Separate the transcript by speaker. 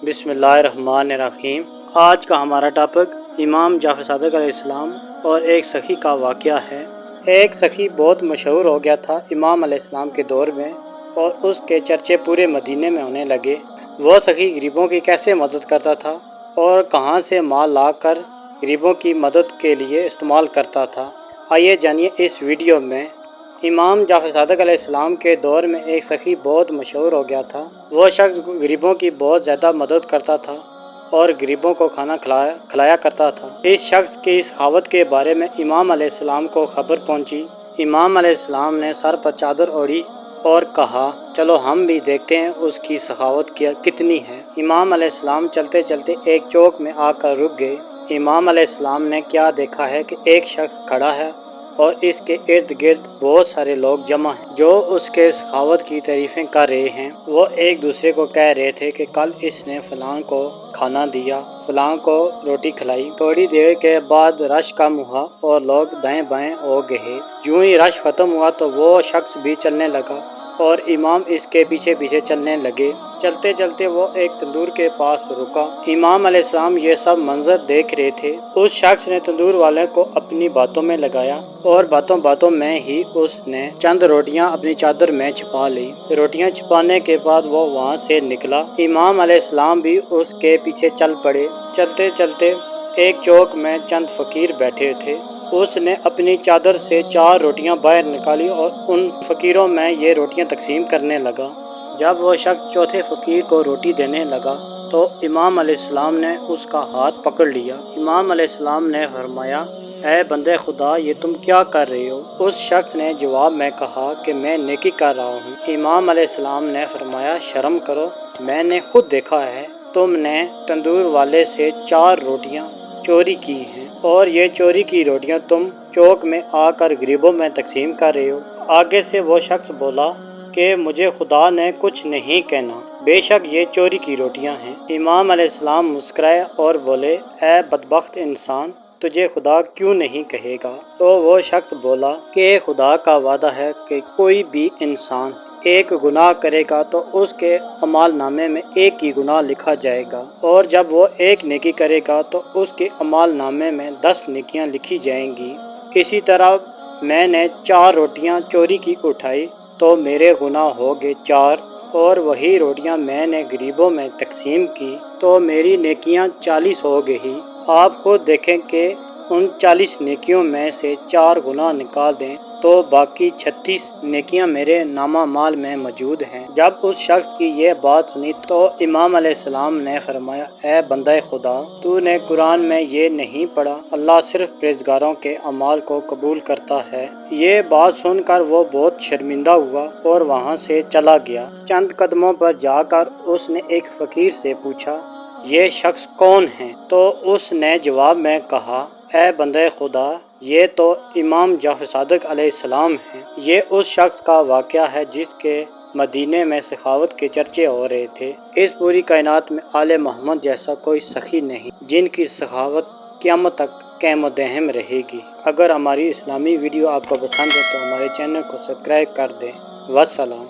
Speaker 1: बिस्मिल्लाहिर्रहमानिर्रहीम। आज का हमारा टॉपिक इमाम जाफ़र सादिक़ अलैहिस्सलाम और एक सखी का वाक़या है। एक सखी बहुत मशहूर हो गया था इमाम अलैहिस्सलाम के दौर में और उसके चर्चे पूरे मदीने में होने लगे। वो सखी गरीबों की कैसे मदद करता था और कहाँ से माल ला कर गरीबों की मदद के लिए इस्तेमाल करता था। आइए जानिए इस वीडियो में। इमाम जाफ़र सादिक़ अलैहिस्सलाम के दौर में एक सखी बहुत मशहूर हो गया था। वो शख्स गरीबों की बहुत ज़्यादा मदद करता था और गरीबों को खाना खिलाया करता था। इस शख्स की सखावत के बारे में इमाम अलैहिस्सलाम को खबर पहुंची। इमाम अलैहिस्सलाम ने सर पर चादर ओढ़ी और कहा, चलो हम भी देखते हैं उसकी सखावत कितनी है। इमाम अलैहिस्सलाम चलते चलते एक चौक में आकर रुक गए। इमाम अलैहिस्सलाम ने क्या देखा है कि एक शख्स खड़ा है और इसके इर्द गिर्द बहुत सारे लोग जमा हैं जो उसके सखावत की तारीफ़ें कर रहे हैं। वो एक दूसरे को कह रहे थे कि कल इसने फलां को खाना दिया, फलां को रोटी खिलाई। थोड़ी देर के बाद रश कम हुआ और लोग दाएं बाएं हो गए। यूं ही रश ख़त्म हुआ तो वो शख्स भी चलने लगा और इमाम इसके पीछे पीछे चलने लगे। चलते चलते वो एक तंदूर के पास रुका। इमाम अलैहिस्सलाम ये सब मंजर देख रहे थे। उस शख्स ने तंदूर वाले को अपनी बातों में लगाया और बातों बातों में ही उसने चंद रोटियां अपनी चादर में छिपा ली। रोटियां छिपाने के बाद वो वहां से निकला। इमाम अलैहिस्सलाम भी उसके पीछे चल पड़े। चलते चलते एक चौक में चंद फकीर बैठे थे। उसने अपनी चादर से 4 रोटियां बाहर निकाली और उन फकीरों में ये रोटियां तकसीम करने लगा। जब वो शख्स चौथे फकीर को रोटी देने लगा तो इमाम अलैहिस्सलाम ने उसका हाथ पकड़ लिया। इमाम अलैहिस्सलाम ने फरमाया, ऐ बंदे खुदा, ये तुम क्या कर रहे हो? उस शख्स ने जवाब में कहा कि मैं नेकी कर रहा हूँ। इमाम अलैहिस्सलाम ने फरमाया, शर्म करो, मैंने खुद देखा है तुमने तंदूर वाले से 4 रोटियां चोरी की हैं और ये चोरी की रोटियां तुम चौक में आकर गरीबों में तकसीम कर रहे हो। आगे से वो शख्स बोला कि मुझे खुदा ने कुछ नहीं कहना, बेशक ये चोरी की रोटियां हैं। इमाम अलैहिस्सलाम मुस्कुराए और बोले, ऐ बदबख्त इंसान, तुझे खुदा क्यों नहीं कहेगा? तो वो शख्स बोला कि खुदा का वादा है कि कोई भी इंसान एक गुनाह करेगा तो उसके अमाल नामे में एक ही गुनाह लिखा जाएगा और जब वो एक नेकी करेगा तो उसके अमाल नामे में 10 नेकियां लिखी जाएंगी। इसी तरह मैंने 4 रोटियां चोरी की उठाई तो मेरे गुनाह हो गए 4 और वही रोटियां मैंने गरीबों में तकसीम की तो मेरी नेकियां 40 हो गई। आप खुद देखें कि उन 40 नेकियों में से 4 गुनाह निकाल दें तो बाकी 36 नेकियां मेरे नामा माल में मौजूद हैं। जब उस शख्स की ये बात सुनी तो इमाम अलैहिस्सलाम ने फरमाया, ऐ बंदे खुदा, तूने कुरान में ये नहीं पढ़ा, अल्लाह सिर्फ परहेज़गारों के अमाल को कबूल करता है। ये बात सुनकर वो बहुत शर्मिंदा हुआ और वहाँ से चला गया। चंद कदमों पर जाकर उसने एक फ़कीर से पूछा, ये शख्स कौन है? तो उसने जवाब में कहा, ऐ बंदे खुदा, ये तो इमाम जाफ़र सादिक़ अलैहिस्सलाम हैं। ये उस शख्स का वाक़या है जिसके मदीने में सखावत के चर्चे हो रहे थे। इस पूरी कायनात में आले मोहम्मद जैसा कोई सखी नहीं जिनकी सखावत क़यामत तक क़ाइम दाइम रहेगी। अगर हमारी इस्लामी वीडियो आपको पसंद है तो हमारे चैनल को सब्सक्राइब कर दें। वस्सलाम।